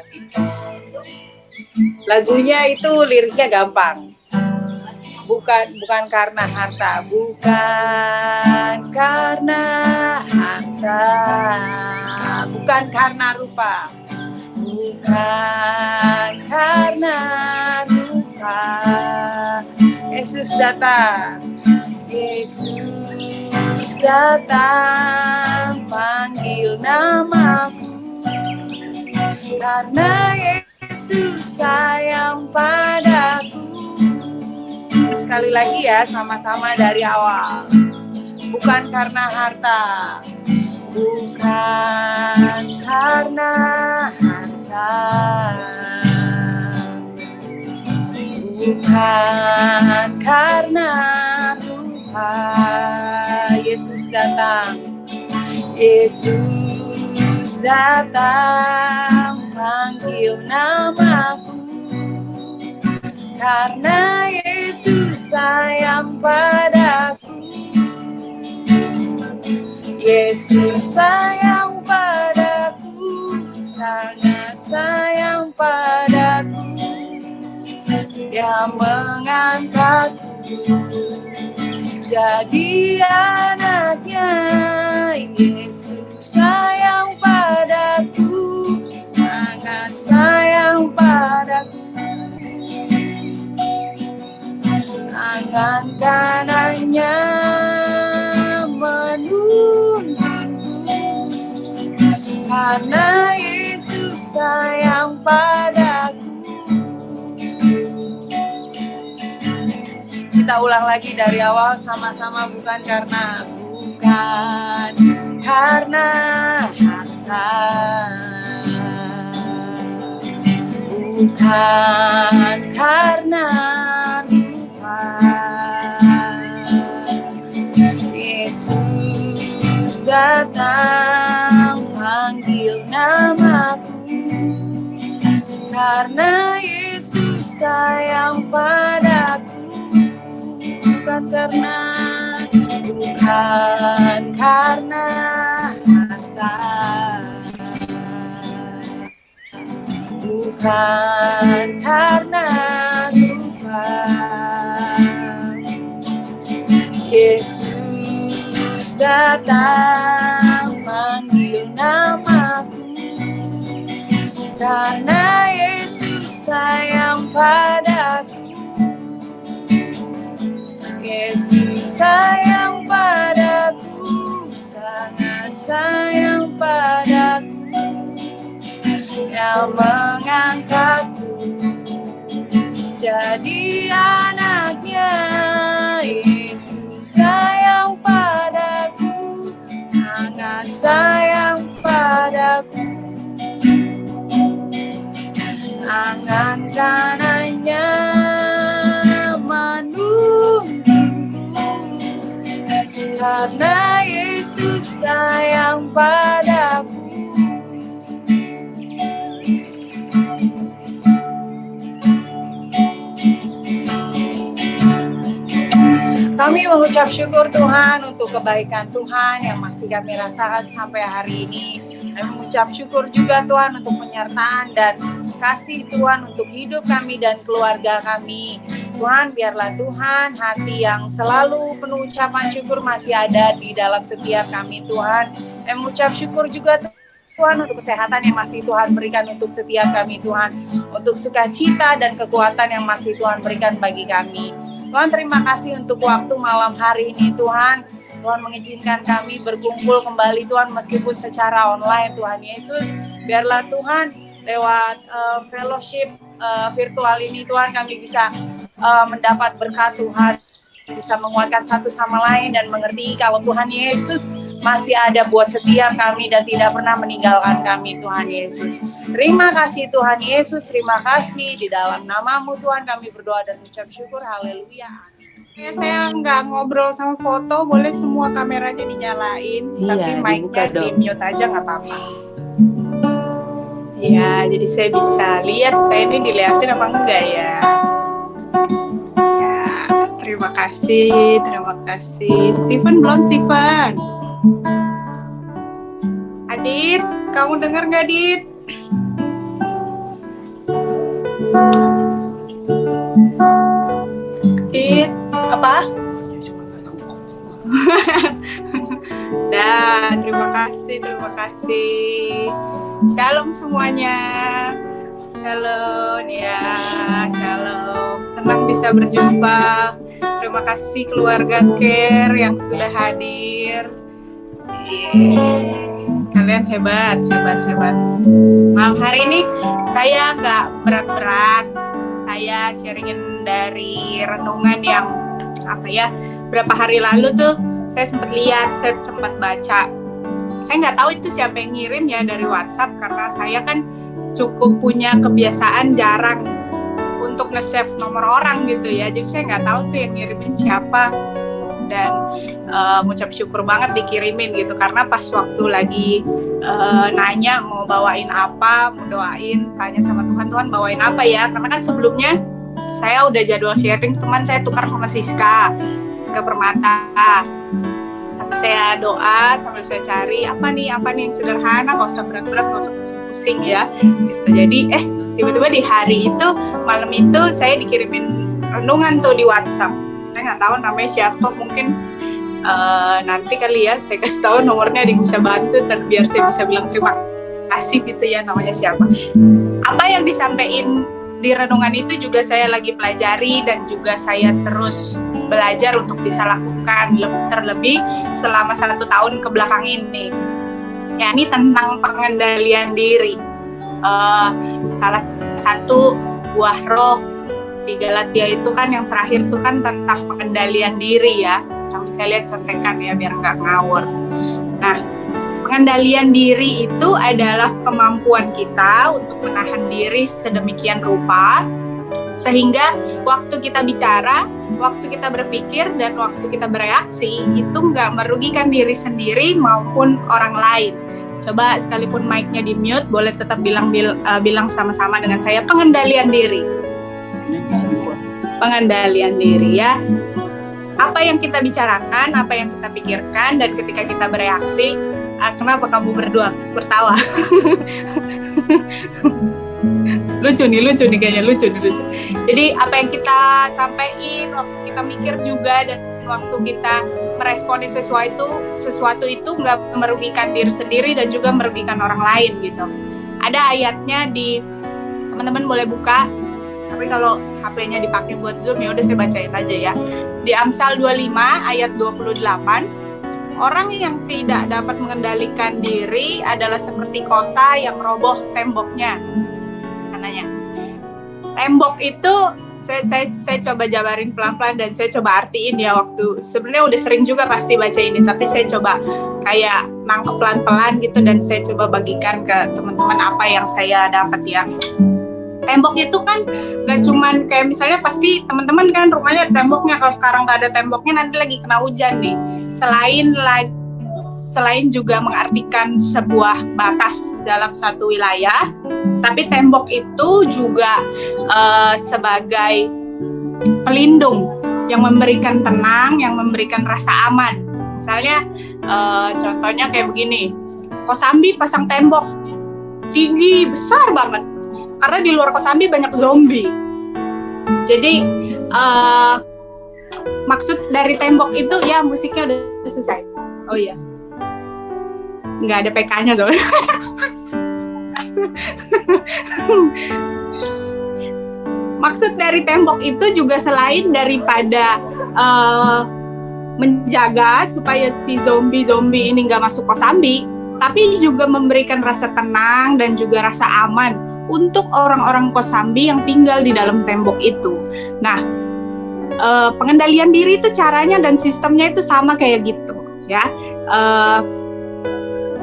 hati. Lagunya itu liriknya gampang. Bukan karena harta, bukan karena harta, bukan karena rupa, bukan karena rupa. Yesus datang, Yesus datang, panggil namaku, karena Yesus sayang padaku. Sekali lagi ya, sama-sama dari awal. Bukan karena harta, bukan karena harta, bukan karena rupa. Yesus datang, Yesus datang, panggil namaku, karena Yesus sayang padaku. Yesus sayang padaku, sangat sayang padaku. Dia mengangkatku jadi anaknya. Yesus sayang padaku, sangat sayang padaku. Tangan kanannya menuntunku, karena Yesus sayang padaku. Kita ulang lagi dari awal sama-sama. Bukan karena harta, bukan karena Yesus datang, panggil namaku, karena Yesus sayang padaku. Bukan karena harta, bukan karena rupa. Yesus datang, panggil namaku, karena Yesus sayang padaku. Yesus sayang padaku, sangat sayang padaku. Yang mengangkatku jadi anaknya. Yesus sayang padaku, sangat sayang padaku. Tangan kanannya menuntunku, karena Yesus sayang padaku. Kami mengucap syukur Tuhan untuk kebaikan Tuhan yang masih kami rasakan sampai hari ini. Kami mengucap syukur juga Tuhan untuk penyertaan dan kasih Tuhan untuk hidup kami dan keluarga kami. Tuhan, biarlah Tuhan hati yang selalu penuh ucapan syukur masih ada di dalam setiap kami Tuhan. Kami mengucap syukur juga Tuhan untuk kesehatan yang masih Tuhan berikan untuk setiap kami Tuhan. Untuk sukacita dan kekuatan yang masih Tuhan berikan bagi kami. Tuhan, terima kasih untuk waktu malam hari ini Tuhan. Tuhan mengizinkan kami berkumpul kembali Tuhan meskipun secara online Tuhan Yesus. Biarlah Tuhan lewat fellowship virtual ini Tuhan kami bisa mendapat berkat Tuhan. Bisa menguatkan satu sama lain dan mengerti kalau Tuhan Yesus masih ada buat setiap kami dan tidak pernah meninggalkan kami Tuhan Yesus. Terima kasih Tuhan Yesus, terima kasih di dalam nama-Mu Tuhan kami berdoa dan ucap syukur. Haleluya. Saya nggak ngobrol sama foto, boleh semua kameranya dinyalain, tapi mic-nya di-mute aja nggak apa-apa. Ya, jadi saya bisa lihat saya ini dilihatin apa enggak ya. Ya, terima kasih, terima kasih. Steven belum, Steven. Adit, kamu dengar nggak, Dit? Apa? Terima kasih. Shalom semuanya. Shalom ya, shalom. Senang bisa berjumpa. Terima kasih keluarga Care yang sudah hadir. Kalian hebat. Malam hari ini saya nggak berat-berat. Saya sharingin dari renungan yang berapa hari lalu tuh saya sempat baca. Saya nggak tahu itu siapa yang ngirim ya dari WhatsApp, karena saya kan cukup punya kebiasaan jarang untuk nge-save nomor orang gitu ya. Jadi saya nggak tahu tuh yang ngirimin siapa, dan ngucap syukur banget dikirimin gitu, karena pas waktu lagi nanya mau bawain apa, mau doain, tanya sama Tuhan bawain apa ya, karena kan sebelumnya saya udah jadwal sharing, teman saya tukar sama Siska Permata. Sampai saya doa, sambil saya cari apa nih yang sederhana, gak usah berat-berat, gak usah pusing-pusing ya gitu. Jadi tiba-tiba di hari itu, malam itu saya dikirimin renungan tuh di WhatsApp. Saya nggak tahu namanya siapa, mungkin nanti kali ya saya kasih tahu nomornya, dia bisa bantu dan biar saya bisa bilang terima kasih gitu ya, namanya siapa. Apa yang disampaikan di renungan itu juga saya lagi pelajari dan juga saya terus belajar untuk bisa lakukan terlebih selama 1 tahun ke belakang ini. Ya, ini tentang pengendalian diri. Salah satu buah roh di Galatia itu kan yang terakhir itu kan tentang pengendalian diri ya. Sambil saya lihat contekan ya biar nggak ngawur. Nah, pengendalian diri itu adalah kemampuan kita untuk menahan diri sedemikian rupa sehingga waktu kita bicara, waktu kita berpikir, dan waktu kita bereaksi itu nggak merugikan diri sendiri maupun orang lain. Coba sekalipun mic-nya di mute, boleh tetap bilang sama-sama dengan saya, pengendalian diri. Pengendalian diri ya. Apa yang kita bicarakan, apa yang kita pikirkan, dan ketika kita bereaksi, kenapa kamu berdua bertawa? lucu nih kayaknya lucu. Jadi apa yang kita sampaikan, waktu kita mikir juga, dan waktu kita meresponi sesuatu itu nggak merugikan diri sendiri dan juga merugikan orang lain gitu. Ada ayatnya di, teman-teman boleh buka, tapi kalau HP-nya dipakai buat Zoom ya udah saya bacain aja ya. Di Amsal 25 ayat 28, orang yang tidak dapat mengendalikan diri adalah seperti kota yang roboh temboknya. Katanya. Tembok itu saya coba jabarin pelan-pelan dan saya coba artiin ya, waktu sebenarnya udah sering juga pasti baca ini, tapi saya coba kayak nangkep pelan-pelan gitu dan saya coba bagikan ke teman-teman apa yang saya dapat ya. Tembok itu kan gak cuman kayak misalnya pasti teman-teman kan rumahnya ada temboknya, kalau sekarang gak ada temboknya nanti lagi kena hujan nih. Selain juga mengartikan sebuah batas dalam satu wilayah, tapi tembok itu juga sebagai pelindung yang memberikan tenang, yang memberikan rasa aman. Misalnya contohnya kayak begini, Kosambi pasang tembok tinggi besar banget karena di luar Kosambi banyak zombie. Jadi maksud dari tembok itu ya, musiknya udah selesai. Oh iya, nggak ada PK-nya tuh. Maksud dari tembok itu juga selain daripada menjaga supaya si zombie ini nggak masuk Kosambi, tapi juga memberikan rasa tenang dan juga rasa aman untuk orang-orang Kosambi yang tinggal di dalam tembok itu. Nah, pengendalian diri itu caranya dan sistemnya itu sama kayak gitu ya.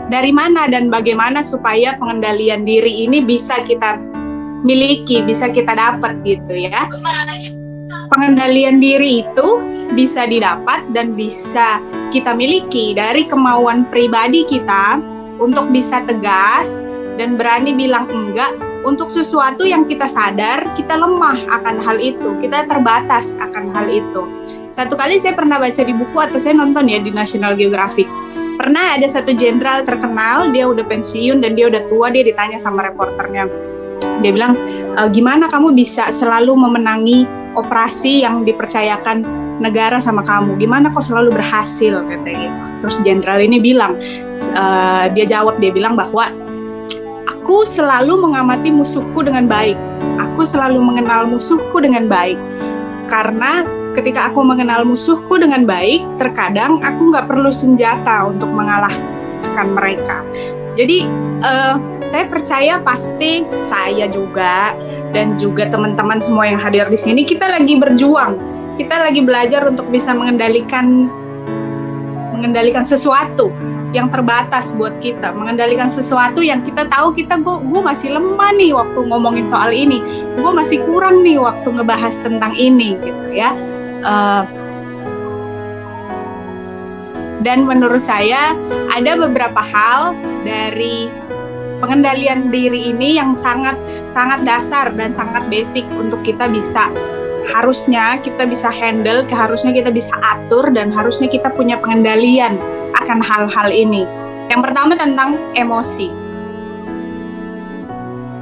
Dari mana dan bagaimana supaya pengendalian diri ini bisa kita miliki, bisa kita dapat gitu ya. Pengendalian diri itu bisa didapat dan bisa kita miliki dari kemauan pribadi kita untuk bisa tegas dan berani bilang enggak untuk sesuatu yang kita sadar kita lemah akan hal itu, kita terbatas akan hal itu. Satu kali saya pernah baca di buku atau saya nonton ya di National Geographic. Pernah ada satu jenderal terkenal, dia udah pensiun dan dia udah tua, dia ditanya sama reporternya, Dia bilang, gimana kamu bisa selalu memenangi operasi yang dipercayakan negara sama kamu? Gimana kok selalu berhasil, katanya gitu. Terus jenderal ini bilang, dia jawab, dia bilang bahwa aku selalu mengamati musuhku dengan baik. Aku selalu mengenal musuhku dengan baik. Karena ketika aku mengenal musuhku dengan baik, terkadang aku nggak perlu senjata untuk mengalahkan mereka. Jadi saya percaya pasti saya juga dan juga teman-teman semua yang hadir di sini, kita lagi berjuang, kita lagi belajar untuk bisa mengendalikan sesuatu yang terbatas buat kita, mengendalikan sesuatu yang kita tahu gue masih lemah nih waktu ngomongin soal ini, gue masih kurang nih waktu ngebahas tentang ini gitu ya. Dan menurut saya ada beberapa hal dari pengendalian diri ini yang sangat dasar dan sangat basic untuk kita bisa, harusnya kita bisa handle, harusnya kita bisa atur, dan harusnya kita punya pengendalian akan hal-hal ini. Yang pertama tentang emosi.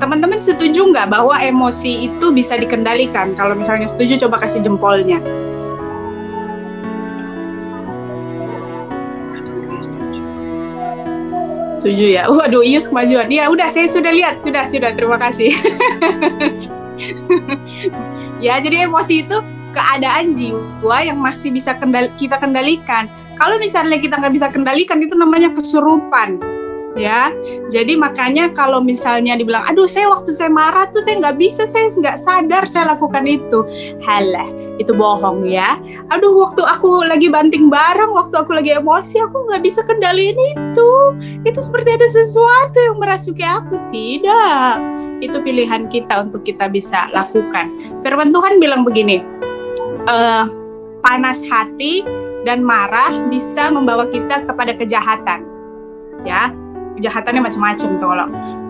Teman-teman setuju nggak bahwa emosi itu bisa dikendalikan? Kalau misalnya setuju, coba kasih jempolnya. Setuju ya? Waduh, Ius kemajuan. Ya udah, saya sudah lihat. Sudah, terima kasih. Ya, jadi emosi itu keadaan jiwa yang masih bisa kita kendalikan. Kalau misalnya kita nggak bisa kendalikan, itu namanya kesurupan. Ya, jadi makanya kalau misalnya dibilang, aduh saya waktu saya marah tuh saya nggak bisa, saya nggak sadar saya lakukan itu. Halah, itu bohong ya. Aduh waktu aku lagi banting barang, waktu aku lagi emosi, aku nggak bisa kendaliin itu. Itu seperti ada sesuatu yang merasuki aku. Tidak, itu pilihan kita untuk kita bisa lakukan. Firman Tuhan bilang begini, panas hati dan marah bisa membawa kita kepada kejahatan. Ya, kejahatannya macam-macam tuh.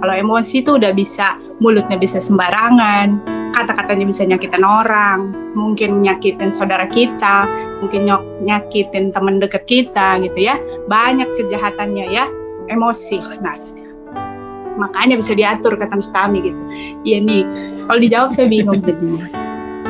Kalau emosi tuh udah bisa, mulutnya bisa sembarangan, kata-katanya bisa nyakitin orang, mungkin nyakitin saudara kita, mungkin nyakitin teman dekat kita gitu ya. Banyak kejahatannya ya, emosi. Nah, makanya bisa diatur kata Mstami gitu. Iya nih, kalau dijawab saya bingung jadinya.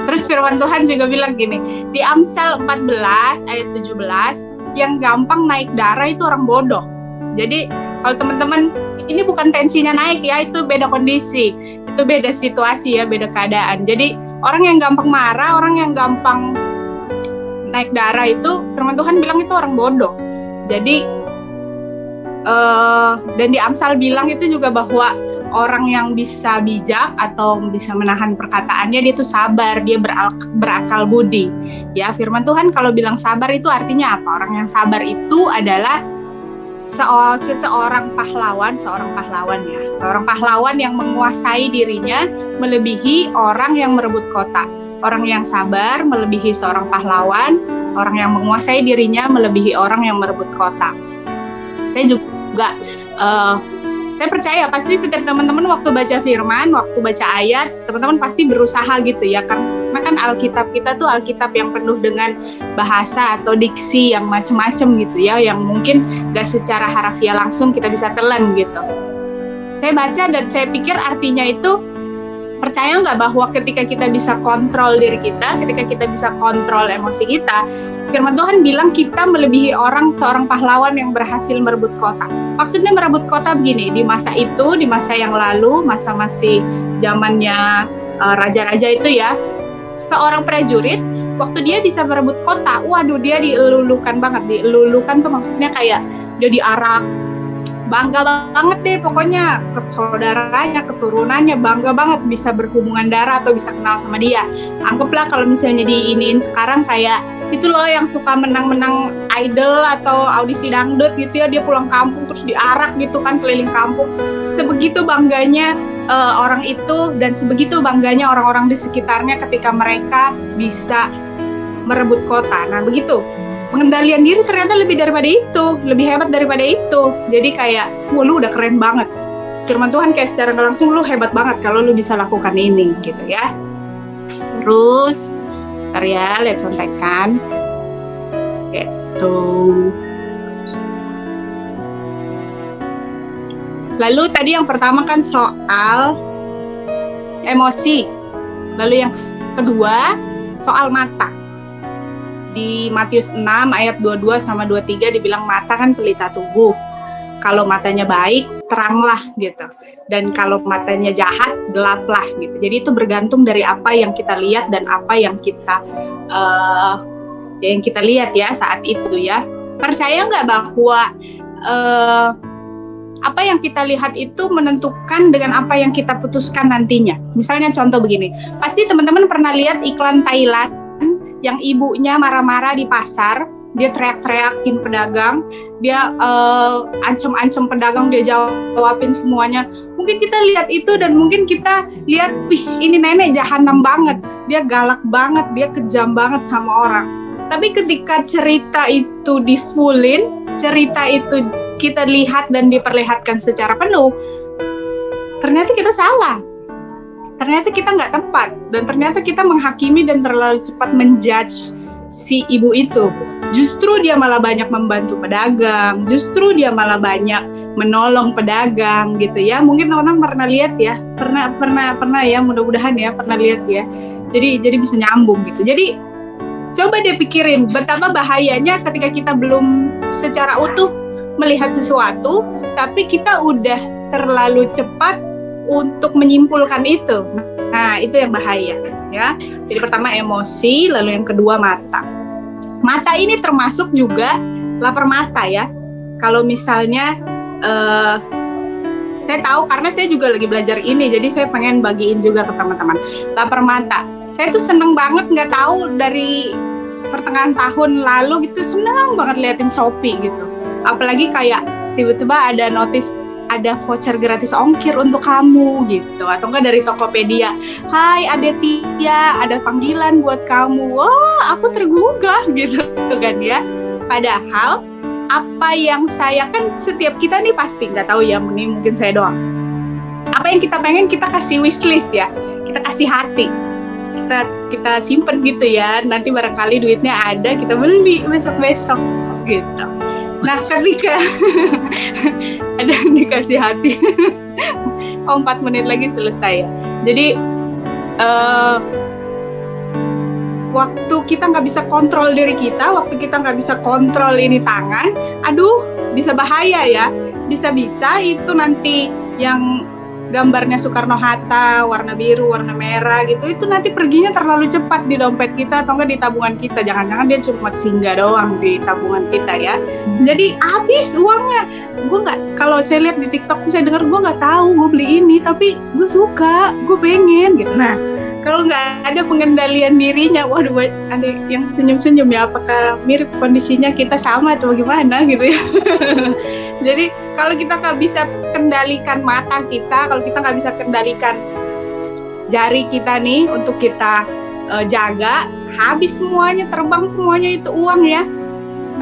Terus firman Tuhan juga bilang gini, di Amsal 14 ayat 17, yang gampang naik darah itu orang bodoh. Jadi kalau teman-teman, ini bukan tensinya naik ya, itu beda kondisi, itu beda situasi ya, beda keadaan. Jadi orang yang gampang marah, orang yang gampang naik darah itu, firman Tuhan bilang itu orang bodoh. Jadi dan di Amsal bilang itu juga bahwa orang yang bisa bijak atau bisa menahan perkataannya, dia itu sabar, dia berakal budi. Ya, firman Tuhan kalau bilang sabar itu artinya apa? Orang yang sabar itu adalah seorang pahlawan ya, seorang pahlawan yang menguasai dirinya melebihi orang yang merebut kota. Orang yang sabar melebihi seorang pahlawan, orang yang menguasai dirinya melebihi orang yang merebut kota. Saya juga saya percaya pasti setiap teman-teman waktu baca firman, waktu baca ayat, teman-teman pasti berusaha gitu ya, karena kan Alkitab kita tuh Alkitab yang penuh dengan bahasa atau diksi yang macam-macam gitu ya, yang mungkin gak secara harafiah langsung kita bisa telan gitu. Saya baca dan saya pikir artinya itu, percaya nggak bahwa ketika kita bisa kontrol diri kita, ketika kita bisa kontrol emosi kita, firman Tuhan bilang kita melebihi seorang pahlawan yang berhasil merebut kota. Maksudnya merebut kota begini, di masa itu, di masa yang lalu, masa masih zamannya raja-raja itu ya, seorang prajurit, waktu dia bisa merebut kota, waduh dia dielulukan banget. Dielulukan tuh maksudnya kayak dia diarak, bangga banget deh pokoknya, saudaranya, keturunannya bangga banget bisa berhubungan darah atau bisa kenal sama dia. Anggaplah kalau misalnya diiniin sekarang kayak itu loh yang suka menang-menang idol atau audisi dangdut gitu ya, dia pulang kampung terus diarak gitu kan keliling kampung. Sebegitu bangganya orang itu, dan sebegitu bangganya orang-orang di sekitarnya ketika mereka bisa merebut kota. Nah begitu, pengendalian diri ternyata lebih daripada itu, lebih hebat daripada itu. Jadi kayak, lu udah keren banget. Firman Tuhan kayak secara nggak langsung, lu hebat banget kalau lu bisa lakukan ini gitu ya. Terus ya, lihat contekan gitu. Lalu tadi yang pertama kan soal emosi. Lalu yang kedua, soal mata. Di Matius 6 ayat 22 sama 23 dibilang mata kan pelita tubuh. Kalau matanya baik, teranglah gitu. Dan kalau matanya jahat, gelaplah gitu. Jadi itu bergantung dari apa yang kita lihat dan apa yang kita lihat ya saat itu ya. Percaya nggak bahwa apa yang kita lihat itu menentukan dengan apa yang kita putuskan nantinya. Misalnya contoh begini, pasti teman-teman pernah lihat iklan Thailand yang ibunya marah-marah di pasar, dia teriak-teriakin pedagang, dia ancam-ancam pedagang, dia jawabin semuanya. Mungkin kita lihat itu dan mungkin kita lihat, wih ini nenek jahanam banget, dia galak banget, dia kejam banget sama orang. Tapi ketika cerita itu di-fullin, cerita itu kita lihat dan diperlihatkan secara penuh, ternyata kita salah. Ternyata kita nggak tepat. Dan ternyata kita menghakimi dan terlalu cepat menjudge si ibu itu. Justru dia malah banyak membantu pedagang. Justru dia malah banyak menolong pedagang gitu ya. Mungkin teman-teman pernah lihat ya. Pernah ya, mudah-mudahan ya pernah lihat ya. Jadi bisa nyambung gitu. Jadi coba deh pikirin betapa bahayanya ketika kita belum secara utuh melihat sesuatu, tapi kita udah terlalu cepat untuk menyimpulkan itu. Nah, itu yang bahaya ya. Jadi pertama emosi, lalu yang kedua mata. Mata ini termasuk juga lapar mata ya. Kalau misalnya saya tahu karena saya juga lagi belajar ini, jadi saya pengen bagiin juga ke teman-teman. Lapar mata. Saya tuh seneng banget, nggak tahu dari pertengahan tahun lalu gitu, seneng banget liatin Shopee gitu. Apalagi kayak tiba-tiba ada notif, ada voucher gratis ongkir untuk kamu gitu, atau enggak dari Tokopedia, hai Adetia, ada panggilan buat kamu. Wah, aku tergugah gitu kan ya. Padahal apa yang saya, kan setiap kita nih pasti, nggak tahu ya, mungkin saya doang, apa yang kita pengen kita kasih wishlist ya, kita kasih hati, kita simpen gitu ya, nanti barangkali duitnya ada, kita beli besok-besok gitu. Nah, ketika ada yang dikasih hati, 4 menit lagi selesai ya. Jadi waktu kita nggak bisa kontrol diri kita, waktu kita nggak bisa kontrol ini tangan, aduh bisa bahaya ya. Bisa-bisa itu nanti yang gambarnya Soekarno-Hatta, warna biru, warna merah gitu, itu nanti perginya terlalu cepat di dompet kita atau enggak di tabungan kita. Jangan-jangan dia cuma singgah doang di tabungan kita ya. Jadi habis uangnya. Gue nggak, kalau saya lihat di TikTok saya dengar, gue nggak tahu gue beli ini, tapi gue suka, gue pengen gitu. Nah, kalau nggak ada pengendalian dirinya, waduh, ada yang senyum-senyum ya, apakah mirip kondisinya kita sama atau bagaimana gitu ya. Jadi kalau kita nggak bisa kendalikan mata kita, kalau kita nggak bisa kendalikan jari kita nih untuk kita jaga, habis semuanya, terbang semuanya itu uang ya.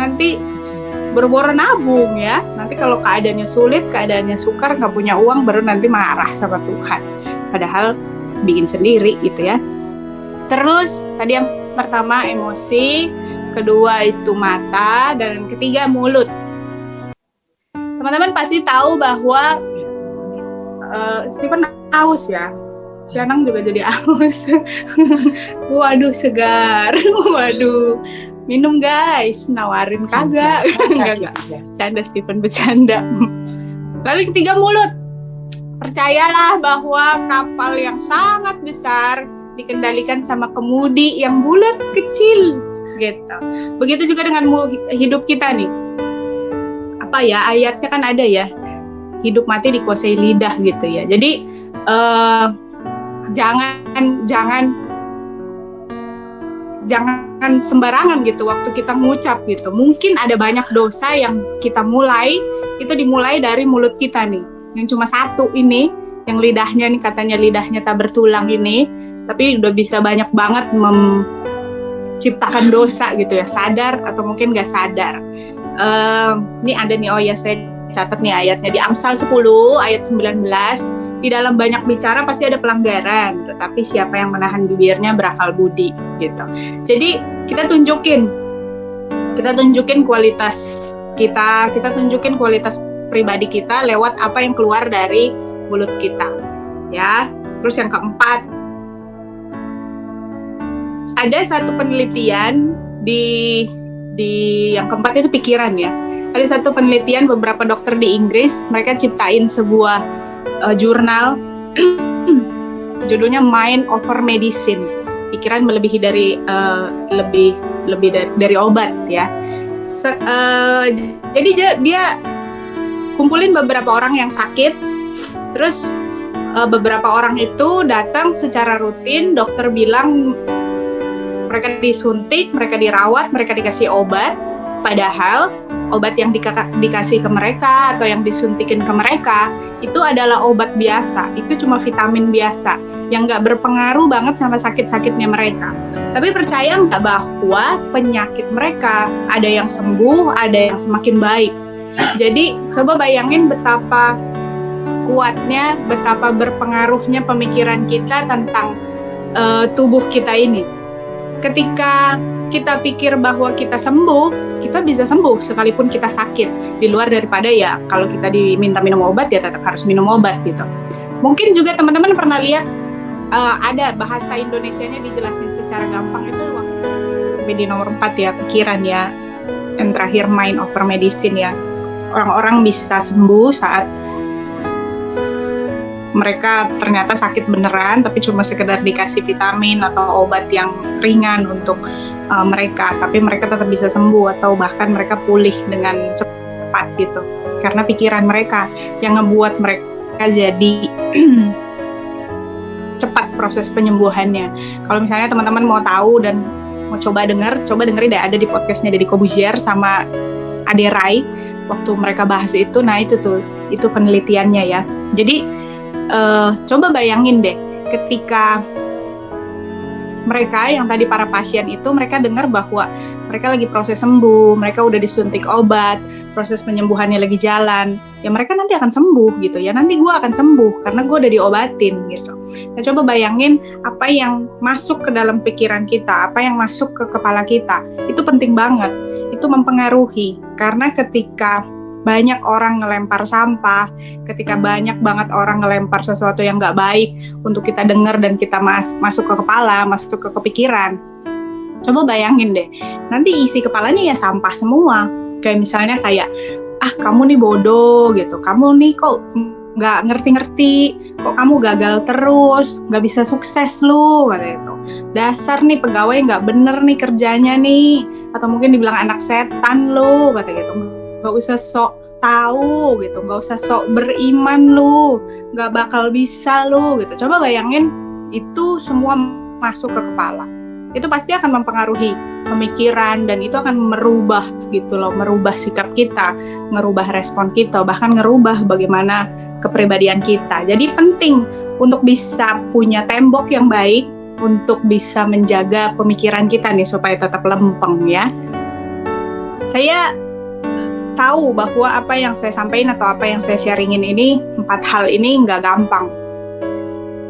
Nanti boro-boro nabung ya. Nanti kalau keadaannya sulit, keadaannya sukar, nggak punya uang, baru nanti marah sama Tuhan. Padahal bikin sendiri gitu ya. Terus tadi yang pertama emosi, kedua itu mata, dan ketiga mulut. Teman-teman pasti tahu bahwa Stephen aus ya. Sianang juga jadi aus. Waduh segar. Waduh. Minum guys, nawarin kagak. Enggak. Canda Stephen, bercanda. Lalu ketiga mulut. Percayalah bahwa kapal yang sangat besar dikendalikan sama kemudi yang bulat kecil gitu. Begitu juga dengan hidup kita nih. Apa ya, ayatnya kan ada ya, hidup mati dikuasai lidah gitu ya. Jadi jangan sembarangan gitu waktu kita mengucap gitu. Mungkin ada banyak dosa yang kita mulai, itu dimulai dari mulut kita nih. Yang cuma satu ini, yang lidahnya nih, katanya lidahnya tak bertulang ini, tapi udah bisa banyak banget menciptakan dosa gitu ya, sadar atau mungkin gak sadar. Ini ada nih, oh ya saya catat nih ayatnya di Amsal 10 ayat 19, di dalam banyak bicara pasti ada pelanggaran, tetapi siapa yang menahan bibirnya berakal budi gitu. Jadi kita tunjukin kualitas kita tunjukin kualitas pribadi kita lewat apa yang keluar dari mulut kita ya. Terus yang keempat, ada satu penelitian di yang keempat itu pikiran ya. Ada satu penelitian beberapa dokter di Inggris, mereka ciptain sebuah jurnal judulnya Mind Over Medicine. Pikiran melebihi dari dari obat ya. Jadi dia kumpulin beberapa orang yang sakit, terus beberapa orang itu datang secara rutin, dokter bilang mereka disuntik, mereka dirawat, mereka dikasih obat, padahal obat yang dikasih ke mereka atau yang disuntikin ke mereka itu adalah obat biasa, itu cuma vitamin biasa yang nggak berpengaruh banget sama sakit-sakitnya mereka. Tapi percaya nggak bahwa penyakit mereka ada yang sembuh, ada yang semakin baik. Jadi coba bayangin betapa kuatnya, betapa berpengaruhnya pemikiran kita tentang tubuh kita ini. Ketika kita pikir bahwa kita sembuh, kita bisa sembuh sekalipun kita sakit. Di luar daripada ya kalau kita diminta minum obat ya tetap harus minum obat gitu. Mungkin juga teman-teman pernah lihat ada bahasa Indonesianya dijelasin secara gampang itu di nomor 4 ya, pikiran ya. Yang terakhir Mind Over Medicine ya. Orang-orang bisa sembuh saat mereka ternyata sakit beneran, tapi cuma sekedar dikasih vitamin atau obat yang ringan untuk mereka, tapi mereka tetap bisa sembuh atau bahkan mereka pulih dengan cepat gitu. Karena pikiran mereka yang ngebuat mereka jadi cepat proses penyembuhannya. Kalau misalnya teman-teman mau tahu dan mau coba dengerin deh, ada di podcastnya Deddy Corbuzier sama Ade Rai waktu mereka bahas itu. Nah itu penelitiannya ya. Jadi coba bayangin deh, ketika mereka yang tadi para pasien itu, mereka dengar bahwa mereka lagi proses sembuh, mereka udah disuntik obat, proses penyembuhannya lagi jalan, ya mereka nanti akan sembuh gitu ya, nanti gue akan sembuh karena gue udah diobatin gitu. Nah coba bayangin apa yang masuk ke dalam pikiran kita, apa yang masuk ke kepala kita, itu penting banget, itu mempengaruhi, karena ketika banyak orang ngelempar sampah, ketika banyak banget orang ngelempar sesuatu yang nggak baik untuk kita dengar dan kita masuk ke kepala, masuk ke kepikiran. Coba bayangin deh, nanti isi kepalanya ya sampah semua. Kayak misalnya kamu nih bodoh gitu, kamu nih kok nggak ngerti-ngerti, kok kamu gagal terus, nggak bisa sukses lu, kata itu. Dasar nih pegawai nggak bener nih kerjanya nih, atau mungkin dibilang anak setan lu, kata gitu. Gak usah sok tahu gitu, gak usah sok beriman lu, gak bakal bisa lu gitu. Coba bayangin itu semua masuk ke kepala, itu pasti akan mempengaruhi pemikiran dan itu akan merubah gitu loh, merubah sikap kita, ngerubah respon kita, bahkan ngerubah bagaimana kepribadian kita. Jadi penting untuk bisa punya tembok yang baik, untuk bisa menjaga pemikiran kita nih supaya tetap lempeng ya. Saya tahu bahwa apa yang saya sampaikan atau apa yang saya sharingin ini, 4 hal ini nggak gampang.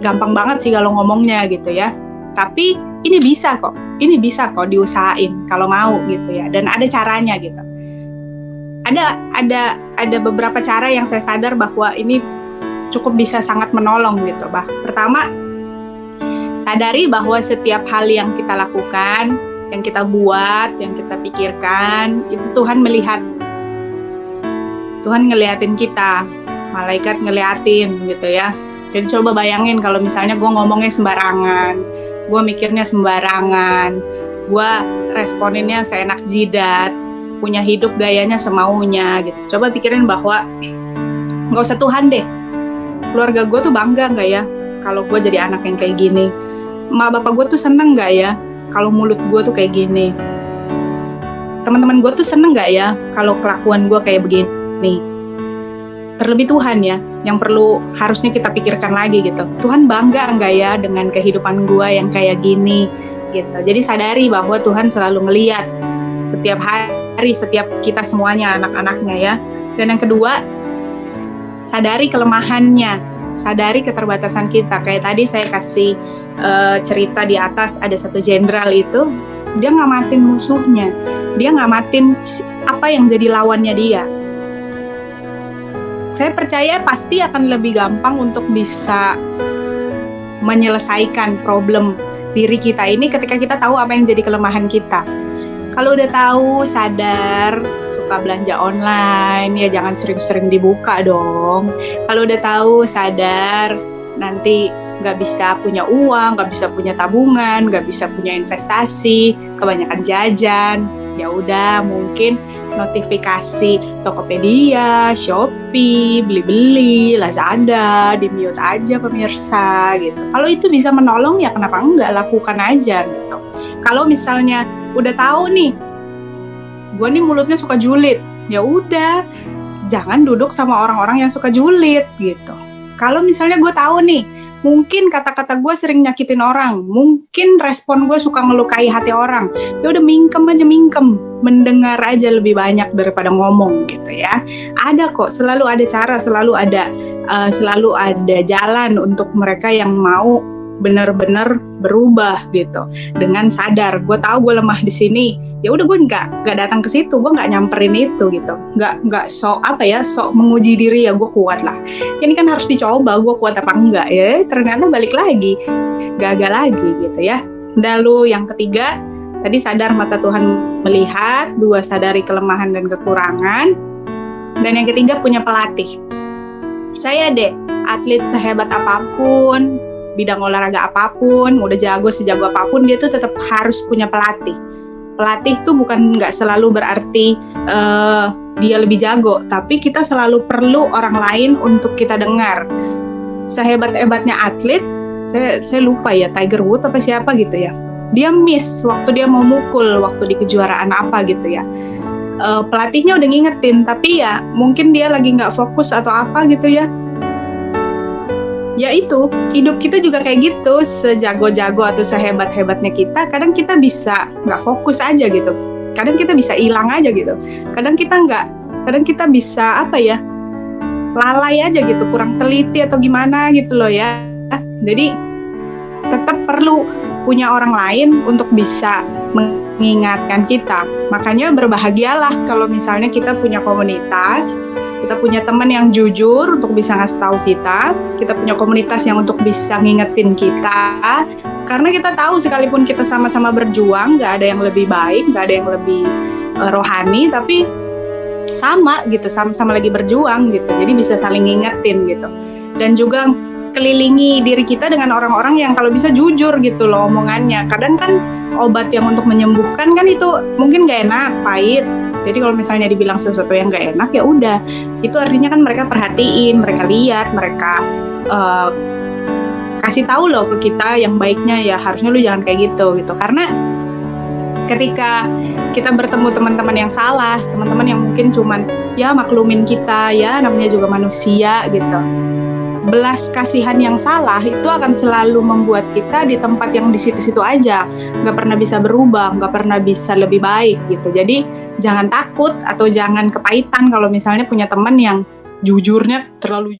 Gampang banget sih kalau ngomongnya gitu ya. Tapi ini bisa kok diusahain kalau mau gitu ya. Dan ada caranya gitu. Ada beberapa cara yang saya sadar bahwa ini cukup bisa sangat menolong gitu. Pertama, sadari bahwa setiap hal yang kita lakukan, yang kita buat, yang kita pikirkan, itu Tuhan melihat. Tuhan ngeliatin kita, malaikat ngeliatin gitu ya. Jadi coba bayangin kalau misalnya gue ngomongnya sembarangan, gue mikirnya sembarangan, gue responinnya seenak jidat, punya hidup gayanya semaunya gitu. Coba pikirin bahwa gak usah Tuhan deh, keluarga gue tuh bangga gak ya kalau gue jadi anak yang kayak gini? Emak bapak gue tuh seneng gak ya kalau mulut gue tuh kayak gini? Teman-teman gue tuh seneng gak ya kalau kelakuan gue kayak begini? Nih, terlebih Tuhan ya, yang perlu harusnya kita pikirkan lagi gitu. Tuhan bangga enggak ya dengan kehidupan gue yang kayak gini gitu. Jadi sadari bahwa Tuhan selalu ngeliat setiap hari, setiap kita semuanya, anak-anaknya ya. Dan yang kedua, sadari kelemahannya, sadari keterbatasan kita. Kayak tadi saya kasih cerita di atas, ada satu jenderal itu, dia ngamatin musuhnya, dia ngamatin apa yang jadi lawannya dia. Saya percaya pasti akan lebih gampang untuk bisa menyelesaikan problem diri kita ini ketika kita tahu apa yang jadi kelemahan kita. Kalau udah tahu, sadar, suka belanja online, ya jangan sering-sering dibuka dong. Kalau udah tahu, sadar, nanti nggak bisa punya uang, nggak bisa punya tabungan, nggak bisa punya investasi, kebanyakan jajan. Ya udah, mungkin notifikasi Tokopedia, Shopee, Blibli, Lazada, di-mute aja pemirsa gitu. Kalau itu bisa menolong ya kenapa enggak, lakukan aja gitu. Kalau misalnya udah tahu nih, gue nih mulutnya suka julid, ya udah, jangan duduk sama orang-orang yang suka julid gitu. Kalau misalnya gue tahu nih, mungkin kata-kata gue sering nyakitin orang, mungkin respon gue suka ngelukai hati orang, ya udah mingkem aja, mendengar aja lebih banyak daripada ngomong gitu ya. Ada kok, selalu ada cara, selalu ada jalan untuk mereka yang mau benar-benar berubah gitu dengan sadar. Gue tahu gue lemah di sini, ya udah gue nggak datang ke situ, gue nggak nyamperin itu gitu, nggak sok menguji diri ya gue kuat lah. Ini kan harus dicoba, gue kuat apa enggak ya, ternyata balik lagi gagal lagi gitu ya. Lalu yang ketiga tadi, sadar mata Tuhan melihat. 2, sadari kelemahan dan kekurangan. Dan yang ketiga, punya pelatih. Percaya deh, atlet sehebat apapun, bidang olahraga apapun, udah sejago apapun, dia tuh tetap harus punya pelatih. Pelatih tuh bukan nggak selalu berarti dia lebih jago, tapi kita selalu perlu orang lain untuk kita dengar. Sehebat-hebatnya atlet, saya lupa ya, Tiger Woods apa siapa gitu ya, dia miss waktu dia mau mukul waktu di kejuaraan apa gitu ya. Pelatihnya udah ngingetin, tapi ya mungkin dia lagi nggak fokus atau apa gitu ya. Ya itu, hidup kita juga kayak gitu, sejago-jago atau sehebat-hebatnya kita, kadang kita bisa nggak fokus aja gitu, kadang kita bisa hilang aja gitu, kadang kita bisa lalai aja gitu, kurang teliti atau gimana gitu loh ya. Jadi tetap perlu punya orang lain untuk bisa mengingatkan kita. Makanya berbahagialah kalau misalnya kita punya komunitas, kita punya teman yang jujur untuk bisa ngasih tahu kita punya komunitas yang untuk bisa ngingetin kita, karena kita tahu sekalipun kita sama-sama berjuang, nggak ada yang lebih baik, nggak ada yang lebih rohani, tapi sama gitu, sama-sama lagi berjuang gitu, jadi bisa saling ngingetin gitu. Dan juga kelilingi diri kita dengan orang-orang yang kalau bisa jujur gitu loh omongannya. Kadang kan obat yang untuk menyembuhkan kan itu mungkin nggak enak, pahit. Jadi kalau misalnya dibilang sesuatu yang nggak enak, ya udah, itu artinya kan mereka perhatiin, mereka lihat, mereka kasih tahu loh ke kita yang baiknya, ya harusnya lu jangan kayak gitu. Karena ketika kita bertemu teman-teman yang salah, teman-teman yang mungkin cuman ya maklumin kita, ya namanya juga manusia gitu, belas kasihan yang salah itu akan selalu membuat kita di tempat yang di situ-situ aja, nggak pernah bisa berubah, nggak pernah bisa lebih baik gitu. Jadi jangan takut atau jangan kepahitan kalau misalnya punya teman yang jujurnya terlalu.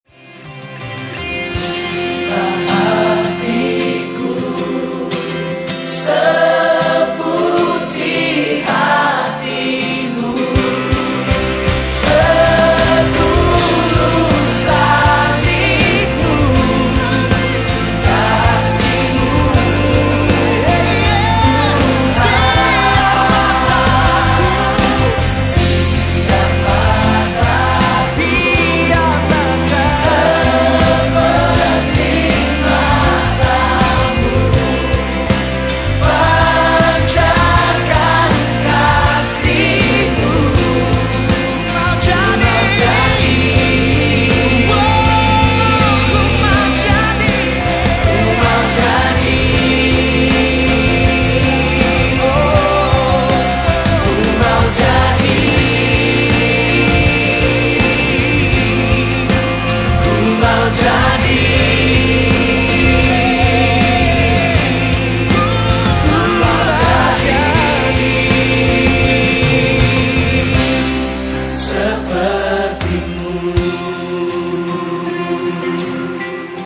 Seperti